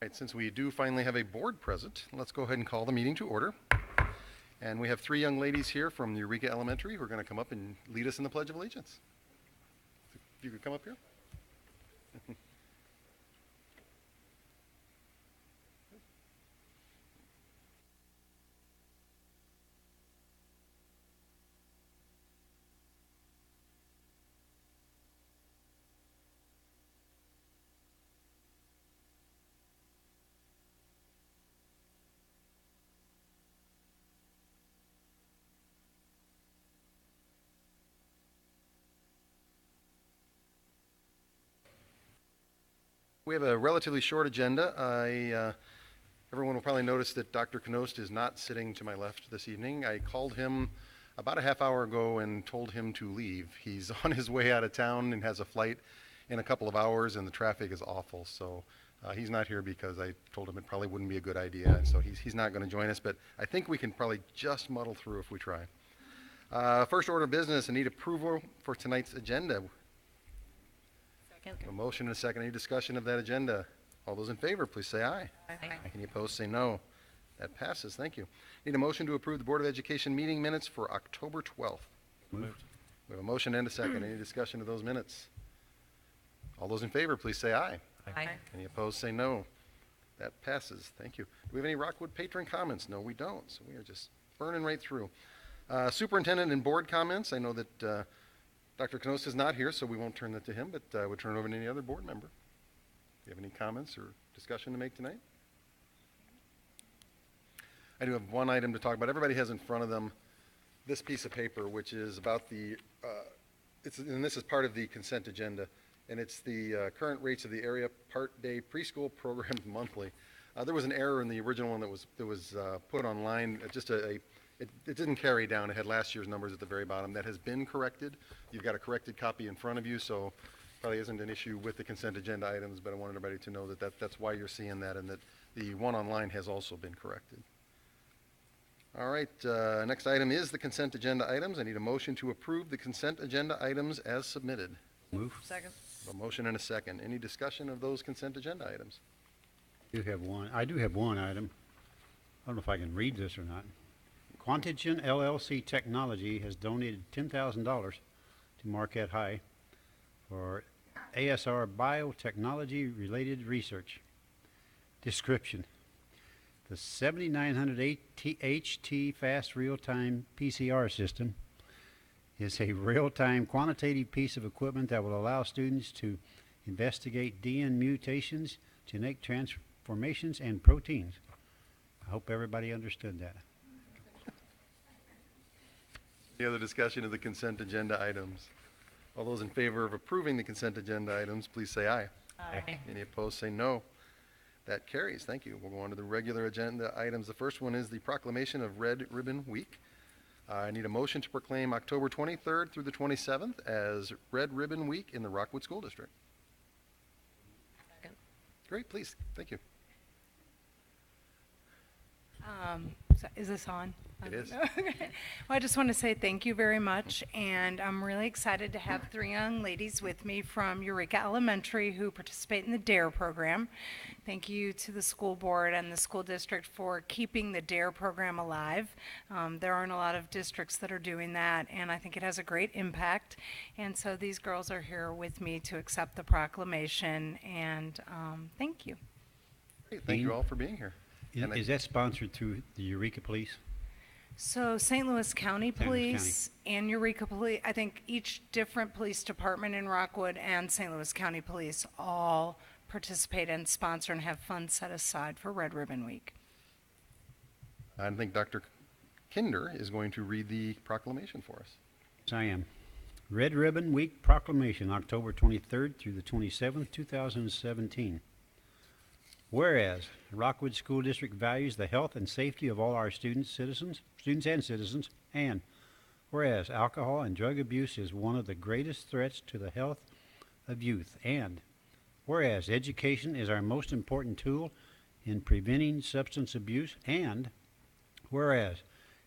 Right, since we do finally have a board present, let's go ahead and call the meeting to order. And we have three young ladies here from Eureka Elementary who are going to come up and lead us in the Pledge of Allegiance. If you could come up here. We have a relatively short agenda. Everyone will probably notice that Dr. Knost is not sitting to my left this evening. I called him about a half hour ago and told him to leave. He's on his way out of town and has a flight in a couple of hours, and the traffic is awful. So he's not here because I told him it probably wouldn't be a good idea, and so he's not going to join us. But I think we can probably just muddle through if we try. First order of business, I need approval for tonight's agenda. A motion and a second. Any discussion of that agenda? All those in favor, please say aye. Aye. Any opposed, say no. That passes. Thank you. Need a motion to approve the Board of Education meeting minutes for October 12th. Moved. We have a motion and a second. Any discussion of those minutes? All those in favor, please say aye. Aye. Any opposed, say no. That passes. Thank you. Do we have any Rockwood Patron Comments? No, we don't. So we are just burning right through. Superintendent and board comments. I know that Dr. Knost is not here, so we won't turn that to him, but we'll turn it over to any other board member. Do you have any comments or discussion to make tonight? I do have one item to talk about. Everybody has in front of them this piece of paper, which is about the, and this is part of the consent agenda, and it's the current rates of the area part day preschool programs monthly. There was an error in the original one that was put online, it didn't carry down. It had last year's numbers at the very bottom. That has been corrected. You've got a corrected copy in front of you, so probably isn't an issue with the consent agenda items, but I wanted everybody to know that's why you're seeing that, and that the one online has also been corrected. All right, next item is the consent agenda items. I need a motion to approve the consent agenda items as submitted. Move. Second. A motion and a second. Any discussion of those consent agenda items? I do have one item. I don't know if I can read this or not. Quantigen LLC Technology has donated $10,000 to Marquette High for ASR biotechnology-related research. Description. The 7900 HT fast real-time PCR system is a real-time quantitative piece of equipment that will allow students to investigate DNA mutations, genetic transformations, and proteins. I hope everybody understood that. Any other discussion of the consent agenda items? All those in favor of approving the consent agenda items, please say aye. Aye. Any opposed, say no. That carries. Thank you. We'll go on to the regular agenda items. The first one is the proclamation of Red Ribbon Week. I need a motion to proclaim October 23rd through the 27th as Red Ribbon Week in the Rockwood School District. Second. Great, please. Thank you. Is this on? It is. Okay. Well, I just want to say thank you very much, and I'm really excited to have three young ladies with me from Eureka Elementary who participate in the DARE program. Thank you to the school board and the school district for keeping the DARE program alive. There aren't a lot of districts that are doing that, and I think it has a great impact. And so these girls are here with me to accept the proclamation, and thank you. Great. Thank you all for being here. And Is that sponsored through the Eureka Police? So St. Louis County St. Louis Police and Eureka Police, I think each different police department in Rockwood and St. Louis County Police all participate and sponsor and have funds set aside for Red Ribbon Week. I think Dr. Kinder is going to read the proclamation for us. Siam. Red Ribbon Week Proclamation, October 23rd through the 27th, 2017. Whereas Rockwood School District values the health and safety of all our students and citizens, and whereas alcohol and drug abuse is one of the greatest threats to the health of youth, and whereas education is our most important tool in preventing substance abuse, and whereas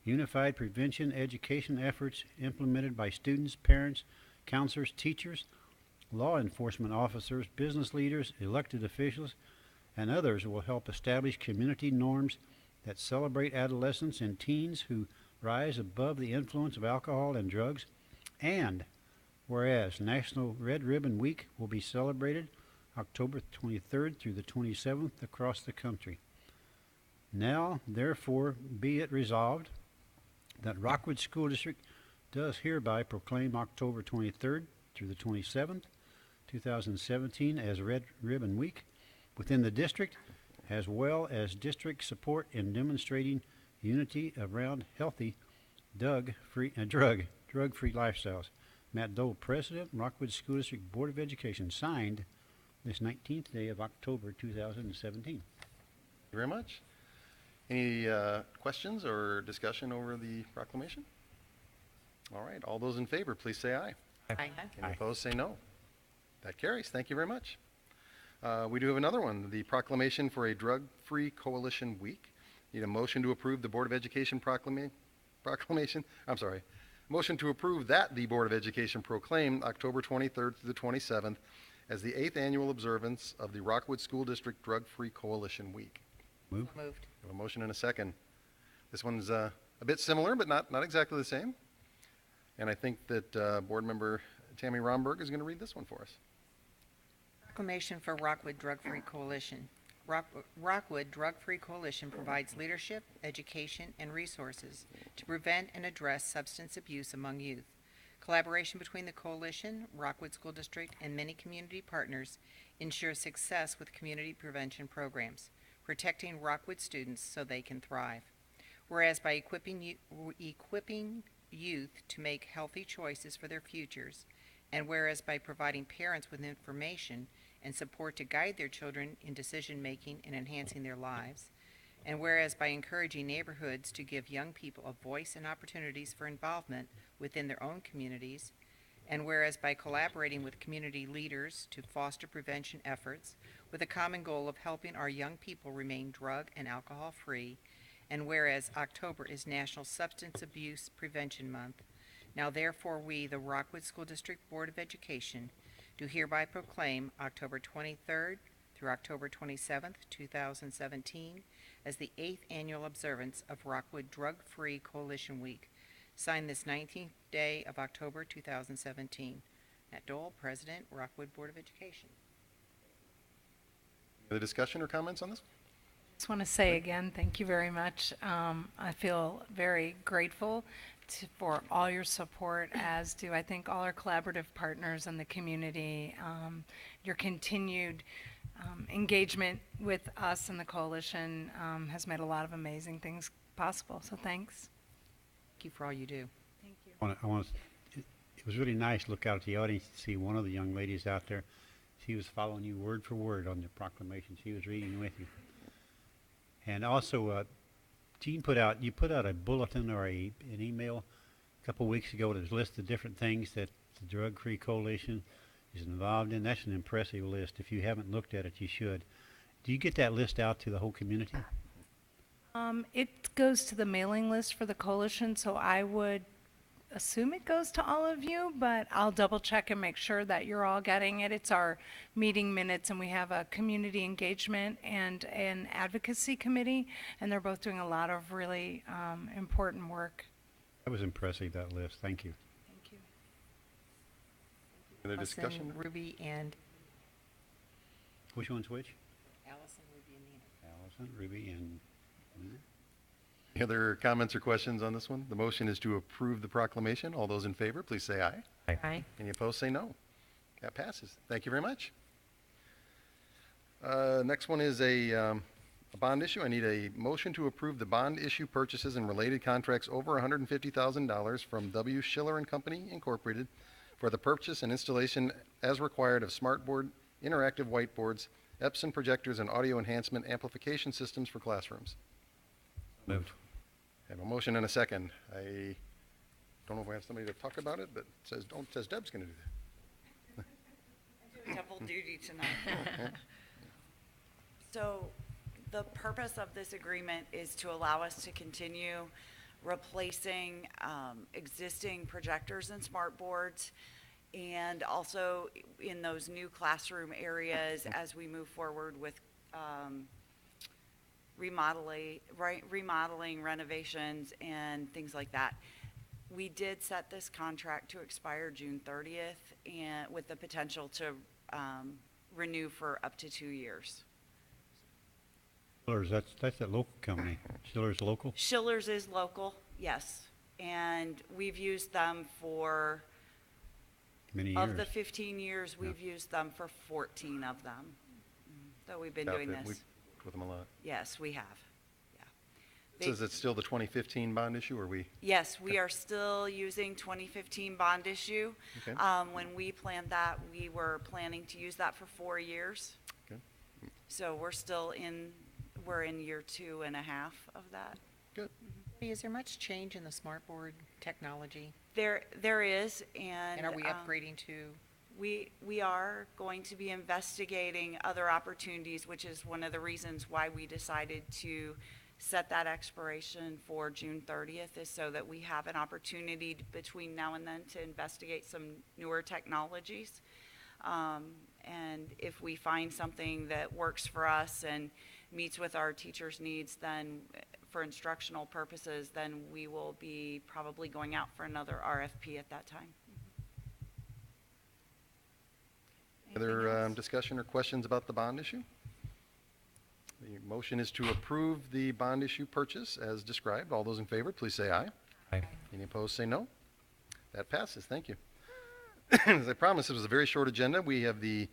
unified prevention education efforts implemented by students, parents, counselors, teachers, law enforcement officers, business leaders, elected officials, and others will help establish community norms that celebrate adolescents and teens who rise above the influence of alcohol and drugs. And whereas National Red Ribbon Week will be celebrated October 23rd through the 27th across the country. Now, therefore, be it resolved that Rockwood School District does hereby proclaim October 23rd through the 27th, 2017 as Red Ribbon Week within the district, as well as district support in demonstrating unity around healthy drug-free lifestyles. Matt Dole, President, Rockwood School District Board of Education, signed this 19th day of October 2017. Thank you very much. Any questions or discussion over the proclamation? All right, all those in favor, please say aye. Aye. Any opposed, say no. That carries. Thank you very much. We do have another one, the proclamation for a drug-free coalition week. Need a motion to approve the Board of Education proclamation. I'm sorry. Motion to approve that the Board of Education proclaim October 23rd through the 27th as the 8th annual observance of the Rockwood School District Drug-Free Coalition Week. Move. Moved. We have a motion and a second. This one's a bit similar, but not exactly the same. And I think that Board Member Tammy Romberg is going to read this one for us. Proclamation for Rockwood Drug-Free Coalition. Rockwood Drug-Free Coalition provides leadership, education, and resources to prevent and address substance abuse among youth. Collaboration between the coalition, Rockwood School District, and many community partners ensures success with community prevention programs, protecting Rockwood students so they can thrive. Whereas by equipping youth to make healthy choices for their futures, and whereas by providing parents with information and support to guide their children in decision-making and enhancing their lives, and whereas by encouraging neighborhoods to give young people a voice and opportunities for involvement within their own communities, and whereas by collaborating with community leaders to foster prevention efforts with a common goal of helping our young people remain drug and alcohol-free, and whereas October is National Substance Abuse Prevention Month, now therefore we, the Rockwood School District Board of Education, do hereby proclaim October 23rd through October 27th, 2017, as the 8th annual observance of Rockwood Drug-Free Coalition Week. Signed this 19th day of October 2017. Matt Dole, President, Rockwood Board of Education. Any other discussion or comments on this? Just want to say again, thank you very much. I feel very grateful for all your support, as do I think all our collaborative partners in the community. Your continued engagement with us and the coalition has made a lot of amazing things possible, so thanks. Thank you for all you do. Thank you. It was really nice to look out at the audience to see one of the young ladies out there. She was following you word for word on the proclamation. She was reading with you. And also, Gene you put out a bulletin or an email a couple weeks ago that lists the different things that the Drug-Free Coalition is involved in. That's an impressive list. If you haven't looked at it, you should. Do you get that list out to the whole community? It goes to the mailing list for the coalition, so I would assume it goes to all of you, but I'll double check and make sure that you're all getting it. It's our meeting minutes, and we have a community engagement and an advocacy committee, and they're both doing a lot of really important work. That was impressive, that list. Thank you. Thank you. Any other Allison, discussion? Ruby, and Which one's which? Allison, Ruby, and Nina. Allison, Ruby, and Nina. Any other comments or questions on this one? The motion is to approve the proclamation. All those in favor, please say aye. Aye. Any opposed, say no. That passes. Thank you very much. Next one is a bond issue. I need a motion to approve the bond issue purchases and related contracts over $150,000 from W. Schiller and Company Incorporated for the purchase and installation as required of smartboard, interactive whiteboards, Epson projectors, and audio enhancement amplification systems for classrooms. Moved. I have a motion and a second. I don't know if we have somebody to talk about it, but it says Deb's going to do that. Double duty tonight. So the purpose of this agreement is to allow us to continue replacing existing projectors and smart boards, and also in those new classroom areas as we move forward with remodeling, renovations, and things like that. We did set this contract to expire June 30th, and with the potential to renew for up to 2 years. Schiller's, that's that local company. Schiller's local? Schiller's is local, yes, and we've used them for, Many of the years. 15 years, we've used them for 14 of them. So we've been doing Outfit. We this. work with them a lot. Yes, we have, yeah. So is it still the 2015 bond issue, or we? Yes, we are still using 2015 bond issue. Okay. When we planned that, we were planning to use that for 4 years. Okay. So we're in year 2.5 of that. Good. Is there much change in the smart board technology? There is, and. And are we upgrading to? We are going to be investigating other opportunities, which is one of the reasons why we decided to set that expiration for June 30th, is so that we have an opportunity between now and then to investigate some newer technologies. And if we find something that works for us and meets with our teachers' needs, then for instructional purposes, then we will be probably going out for another RFP at that time. Other Anything else? discussion or questions about the bond issue? The motion is to approve the bond issue purchase as described. All those in favor, please say aye. Aye. Any opposed, say no. That passes. Thank you. As I promised, it was a very short agenda. We have to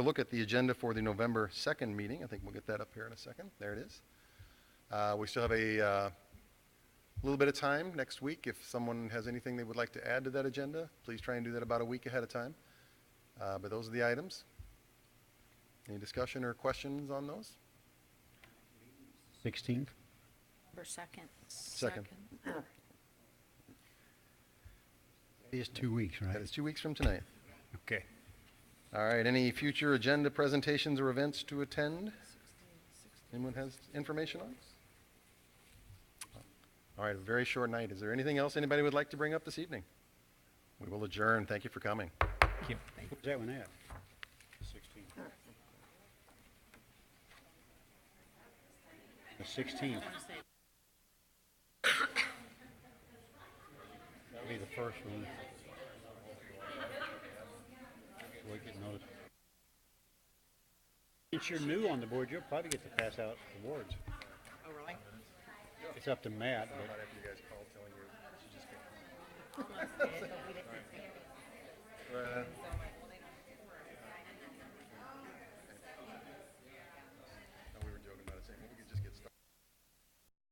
look at the agenda for the November 2nd meeting. I think we'll get that up here in a second. There it is. We still have a little bit of time next week. If someone has anything they would like to add to that agenda, please try and do that about a week ahead of time. But those are the items. Any discussion or questions on those? 16th? November 2nd. Second. It is 2 weeks, right? That is 2 weeks from tonight. Okay. All right, any future agenda presentations or events to attend? Anyone has information on? All right, a very short night. Is there anything else anybody would like to bring up this evening? We will adjourn. Thank you for coming. Thank you. Where's that one at? 16th. The 16th. That'll be the first one. So we get notice. Since you're new on the board, you'll probably get to pass out awards. Oh, really? It's up to Matt, but After you guys call